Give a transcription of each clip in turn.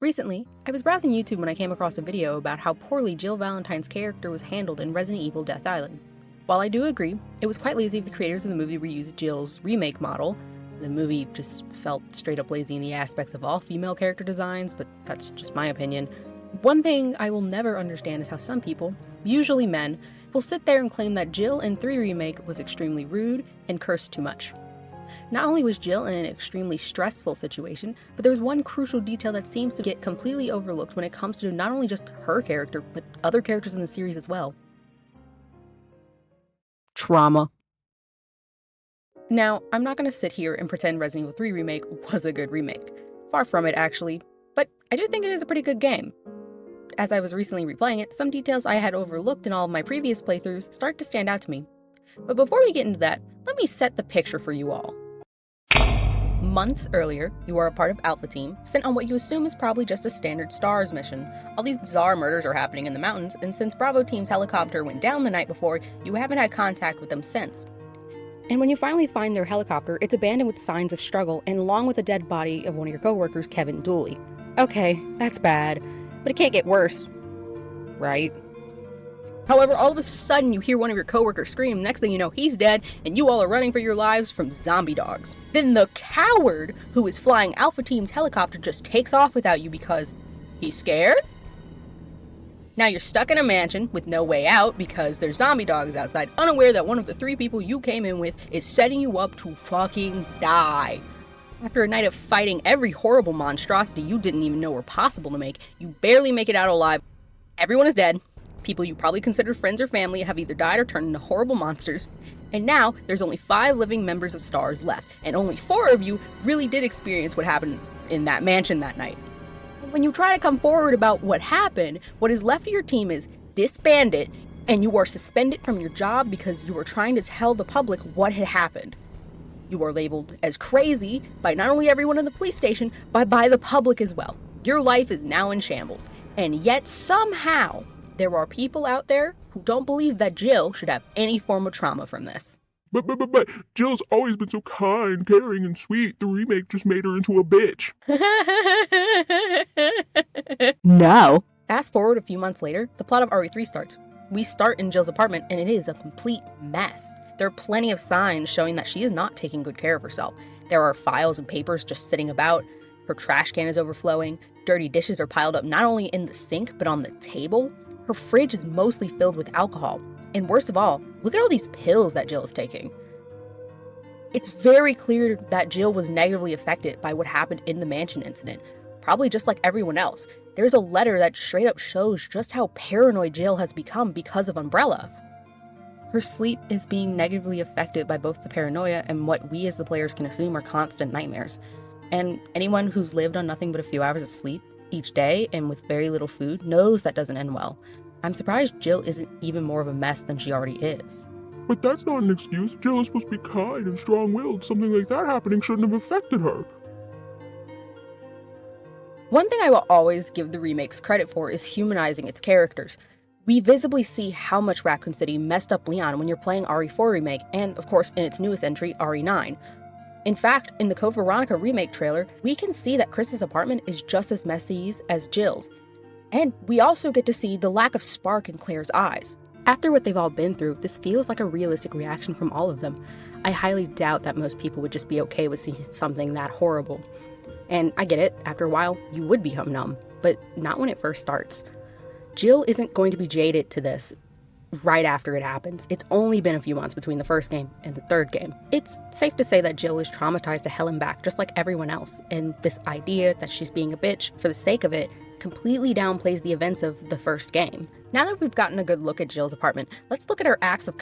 Recently, I was browsing YouTube when I came across a video about how poorly Jill Valentine's character was handled in Resident Evil Death Island. While I do agree, it was quite lazy of the creators of the movie to reuse Jill's remake model. The movie just felt straight up lazy in the aspects of all female character designs, but that's just my opinion. One thing I will never understand is how some people, usually men, will sit there and claim that Jill in 3 Remake was extremely rude and cursed too much. Not only was Jill in an extremely stressful situation, but there was one crucial detail that seems to get completely overlooked when it comes to not only just her character, but other characters in the series as well. Trauma. Now, I'm not going to sit here and pretend Resident Evil 3 Remake was a good remake. Far from it, actually, but I do think it is a pretty good game. As I was recently replaying it, some details I had overlooked in all of my previous playthroughs start to stand out to me. But before we get into that, let me set the picture for you all. Months earlier, you are a part of Alpha Team, sent on what you assume is probably just a standard STARS mission. All these bizarre murders are happening in the mountains, and since Bravo Team's helicopter went down the night before, you haven't had contact with them since. And when you finally find their helicopter, it's abandoned with signs of struggle, and along with the dead body of one of your coworkers, Kevin Dooley. Okay, that's bad, but it can't get worse, right? However, all of a sudden you hear one of your coworkers scream, next thing you know he's dead, and you all are running for your lives from zombie dogs. Then the coward who is flying Alpha Team's helicopter just takes off without you because he's scared? Now you're stuck in a mansion with no way out because there's zombie dogs outside, unaware that one of the 3 people you came in with is setting you up to fucking die. After a night of fighting every horrible monstrosity you didn't even know were possible to make, you barely make it out alive. Everyone is dead. People you probably considered friends or family have either died or turned into horrible monsters. And now, there's only 5 living members of STARS left, and only 4 of you really did experience what happened in that mansion that night. When you try to come forward about what happened, what is left of your team is disbanded, and you are suspended from your job because you were trying to tell the public what had happened. You are labeled as crazy by not only everyone in the police station, but by the public as well. Your life is now in shambles, and yet somehow, there are people out there who don't believe that Jill should have any form of trauma from this. But Jill's always been so kind, caring, and sweet. The remake just made her into a bitch. No. Fast forward a few months later, the plot of RE3 starts. We start in Jill's apartment and it is a complete mess. There are plenty of signs showing that she is not taking good care of herself. There are files and papers just sitting about. Her trash can is overflowing. Dirty dishes are piled up not only in the sink, but on the table. Her fridge is mostly filled with alcohol. And worst of all, look at all these pills that Jill is taking. It's very clear that Jill was negatively affected by what happened in the mansion incident, probably just like everyone else. There's a letter that straight up shows just how paranoid Jill has become because of Umbrella. Her sleep is being negatively affected by both the paranoia and what we as the players can assume are constant nightmares. And anyone who's lived on nothing but a few hours of sleep each day and with very little food knows that doesn't end well. I'm surprised Jill isn't even more of a mess than she already is. But that's not an excuse. Jill is supposed to be kind and strong-willed. Something like that happening shouldn't have affected her. One thing I will always give the remakes credit for is humanizing its characters. We visibly see how much Raccoon City messed up Leon when you're playing RE4 Remake, and of course in its newest entry, RE9. In fact, in the Code Veronica remake trailer, we can see that Chris's apartment is just as messy as Jill's. And we also get to see the lack of spark in Claire's eyes. After what they've all been through, this feels like a realistic reaction from all of them. I highly doubt that most people would just be okay with seeing something that horrible. And I get it, after a while, you would become numb, but not when it first starts. Jill isn't going to be jaded to this right after it happens. It's only been a few months between the first game and the third game. It's safe to say that Jill is traumatized to hell and back, just like everyone else, and this idea that she's being a bitch for the sake of it completely downplays the events of the first game. Now that we've gotten a good look at Jill's apartment, let's look at her acts of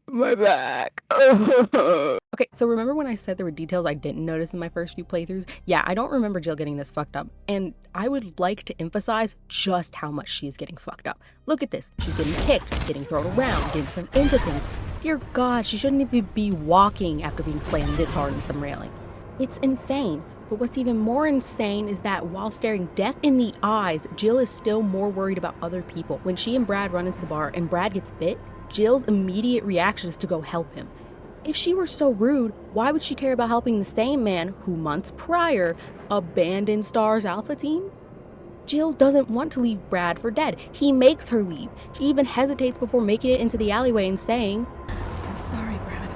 my back. Okay, so remember when I said there were details I didn't notice in my first few playthroughs? Yeah, I don't remember Jill getting this fucked up, and I would like to emphasize just how much she's getting fucked up. Look at this. She's getting kicked, getting thrown around, getting sent into things. Dear God, she shouldn't even be walking after being slammed this hard into some railing. It's insane. But what's even more insane is that while staring death in the eyes, Jill is still more worried about other people. When she and Brad run into the bar and Brad gets bit, Jill's immediate reaction is to go help him. If she were so rude, why would she care about helping the same man who months prior abandoned Star's Alpha team? Jill doesn't want to leave Brad for dead. He makes her leave. She even hesitates before making it into the alleyway and saying, "I'm sorry, Brad."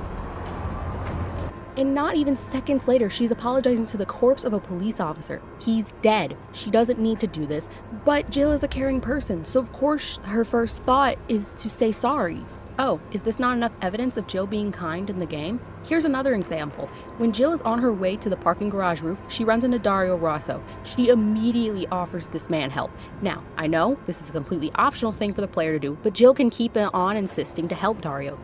And not even seconds later, she's apologizing to the corpse of a police officer. He's dead. She doesn't need to do this, but Jill is a caring person, so of course her first thought is to say sorry. Oh, is this not enough evidence of Jill being kind in the game? Here's another example. When Jill is on her way to the parking garage roof, she runs into Dario Rosso. She immediately offers this man help. Now, I know this is a completely optional thing for the player to do, but Jill can keep on insisting to help Dario.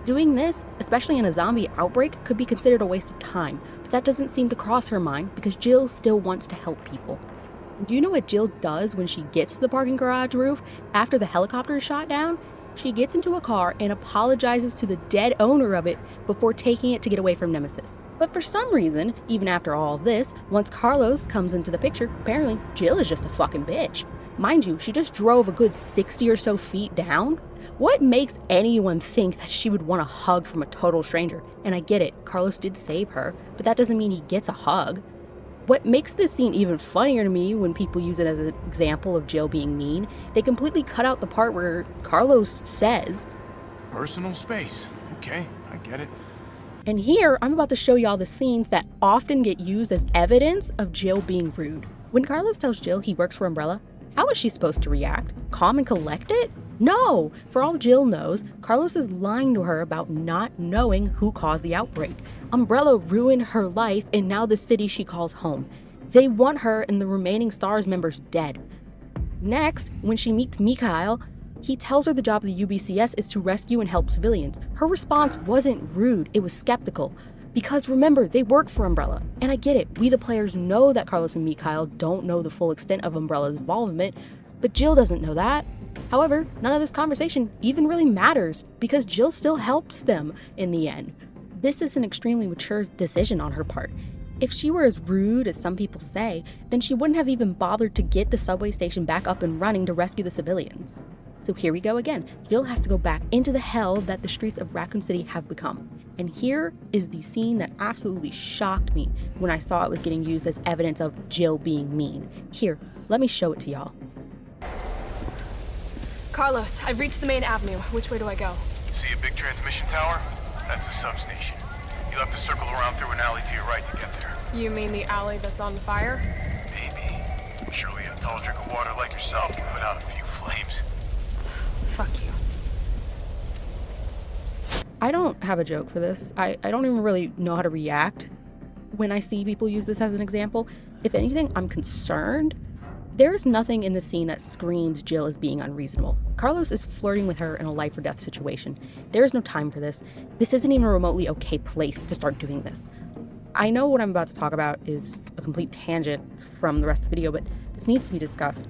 Doing this, especially in a zombie outbreak, could be considered a waste of time, but that doesn't seem to cross her mind because Jill still wants to help people. Do you know what Jill does when she gets to the parking garage roof after the helicopter is shot down? She gets into a car and apologizes to the dead owner of it before taking it to get away from Nemesis. But for some reason, even after all this, once Carlos comes into the picture, apparently Jill is just a fucking bitch. Mind you, she just drove a good 60 or so feet down. What makes anyone think that she would want a hug from a total stranger? And I get it, Carlos did save her, but that doesn't mean he gets a hug. What makes this scene even funnier to me when people use it as an example of Jill being mean, they completely cut out the part where Carlos says, "Personal space. Okay, I get it." And here, I'm about to show y'all the scenes that often get used as evidence of Jill being rude. When Carlos tells Jill he works for Umbrella, how is she supposed to react? Calm and collected? No! For all Jill knows, Carlos is lying to her about not knowing who caused the outbreak. Umbrella ruined her life and now the city she calls home. They want her and the remaining STARS members dead. Next, when she meets Mikhail, he tells her the job of the UBCS is to rescue and help civilians. Her response wasn't rude, it was skeptical. Because remember, they work for Umbrella. And I get it, we the players know that Carlos and Mikhail don't know the full extent of Umbrella's involvement, but Jill doesn't know that. However, none of this conversation even really matters because Jill still helps them in the end. This is an extremely mature decision on her part. If she were as rude as some people say, then she wouldn't have even bothered to get the subway station back up and running to rescue the civilians. So here we go again. Jill has to go back into the hell that the streets of Raccoon City have become. And here is the scene that absolutely shocked me when I saw it was getting used as evidence of Jill being mean. Here, let me show it to y'all. Carlos, I've reached the main avenue. Which way do I go? See a big transmission tower? That's the substation. You'll have to circle around through an alley to your right to get there. You mean the alley that's on fire? Maybe. Surely a tall drink of water like yourself can put out a few flames. Fuck you. I don't have a joke for this. I don't even really know how to react when I see people use this as an example. If anything, I'm concerned. There's nothing in the scene that screams Jill is being unreasonable. Carlos is flirting with her in a life or death situation. There is no time for this. This isn't even a remotely okay place to start doing this. I know what I'm about to talk about is a complete tangent from the rest of the video, but this needs to be discussed.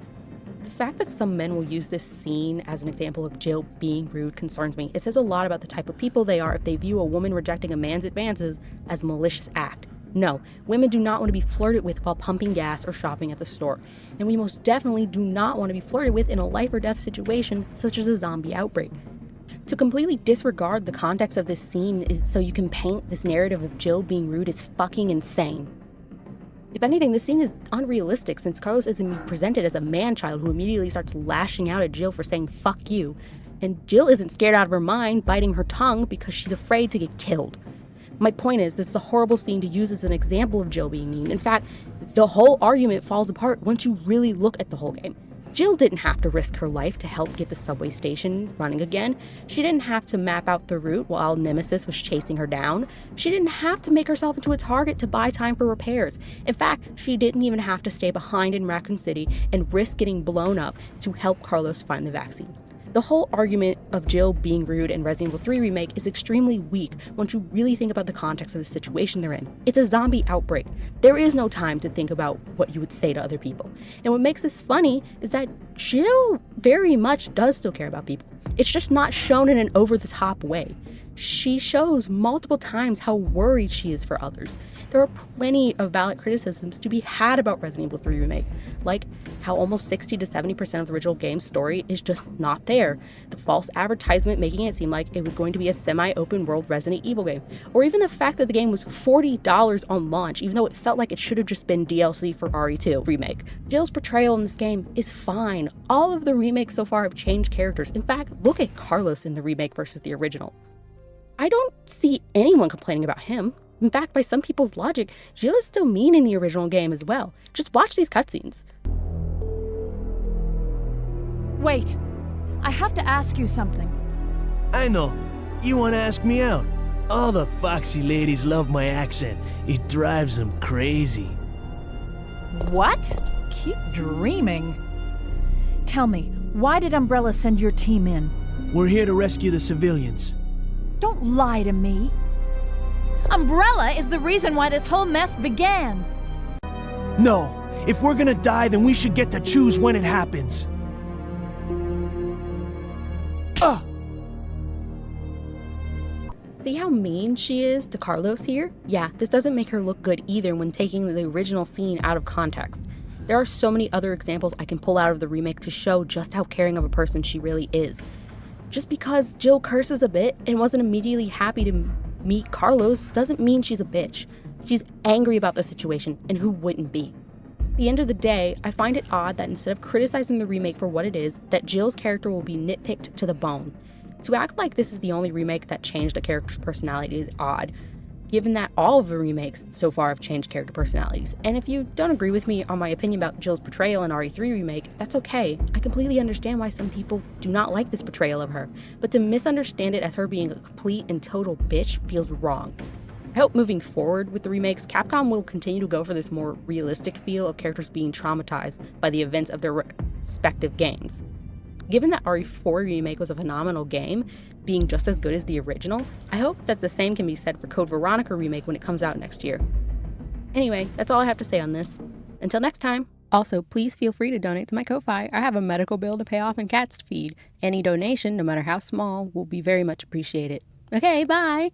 The fact that some men will use this scene as an example of Jill being rude concerns me. It says a lot about the type of people they are if they view a woman rejecting a man's advances as a malicious act. No, women do not want to be flirted with while pumping gas or shopping at the store. And we most definitely do not want to be flirted with in a life or death situation such as a zombie outbreak. To completely disregard the context of this scene so you can paint this narrative of Jill being rude is fucking insane. If anything, this scene is unrealistic since Carlos isn't being presented as a man-child who immediately starts lashing out at Jill for saying fuck you. And Jill isn't scared out of her mind, biting her tongue because she's afraid to get killed. My point is, this is a horrible scene to use as an example of Jill being mean. In fact, the whole argument falls apart once you really look at the whole game. Jill didn't have to risk her life to help get the subway station running again. She didn't have to map out the route while Nemesis was chasing her down. She didn't have to make herself into a target to buy time for repairs. In fact, she didn't even have to stay behind in Raccoon City and risk getting blown up to help Carlos find the vaccine. The whole argument of Jill being rude in Resident Evil 3 Remake is extremely weak once you really think about the context of the situation they're in. It's a zombie outbreak. There is no time to think about what you would say to other people. And what makes this funny is that Jill very much does still care about people. It's just not shown in an over-the-top way. She shows multiple times how worried she is for others. There are plenty of valid criticisms to be had about Resident Evil 3 Remake, like how almost 60 to 70% of the original game's story is just not there, the false advertisement making it seem like it was going to be a semi-open world Resident Evil game, or even the fact that the game was $40 on launch, even though it felt like it should have just been DLC for RE2 Remake. Jill's portrayal in this game is fine. All of the remakes so far have changed characters. In fact, look at Carlos in the remake versus the original. I don't see anyone complaining about him. In fact, by some people's logic, Jill is still mean in the original game as well. Just watch these cutscenes. Wait, I have to ask you something. I know. You want to ask me out? All the foxy ladies love my accent. It drives them crazy. What? Keep dreaming. Tell me, why did Umbrella send your team in? We're here to rescue the civilians. Don't lie to me. Umbrella is the reason why this whole mess began. No. If we're gonna die, then we should get to choose when it happens. See how mean she is to Carlos here? Yeah, this doesn't make her look good either when taking the original scene out of context. There are so many other examples I can pull out of the remake to show just how caring of a person she really is. Just because Jill curses a bit and wasn't immediately happy to meet Carlos doesn't mean she's a bitch. She's angry about the situation, and who wouldn't be? At the end of the day, I find it odd that instead of criticizing the remake for what it is, that Jill's character will be nitpicked to the bone. To act like this is the only remake that changed a character's personality is odd, given that all of the remakes so far have changed character personalities. And if you don't agree with me on my opinion about Jill's portrayal in RE3 Remake, that's okay. I completely understand why some people do not like this portrayal of her, but to misunderstand it as her being a complete and total bitch feels wrong. I hope moving forward with the remakes, Capcom will continue to go for this more realistic feel of characters being traumatized by the events of their respective games. Given that RE4 Remake was a phenomenal game, being just as good as the original, I hope that the same can be said for Code Veronica Remake when it comes out next year. Anyway, that's all I have to say on this. Until next time. Also, please feel free to donate to my Ko-Fi. I have a medical bill to pay off and cats to feed. Any donation, no matter how small, will be very much appreciated. Okay, bye!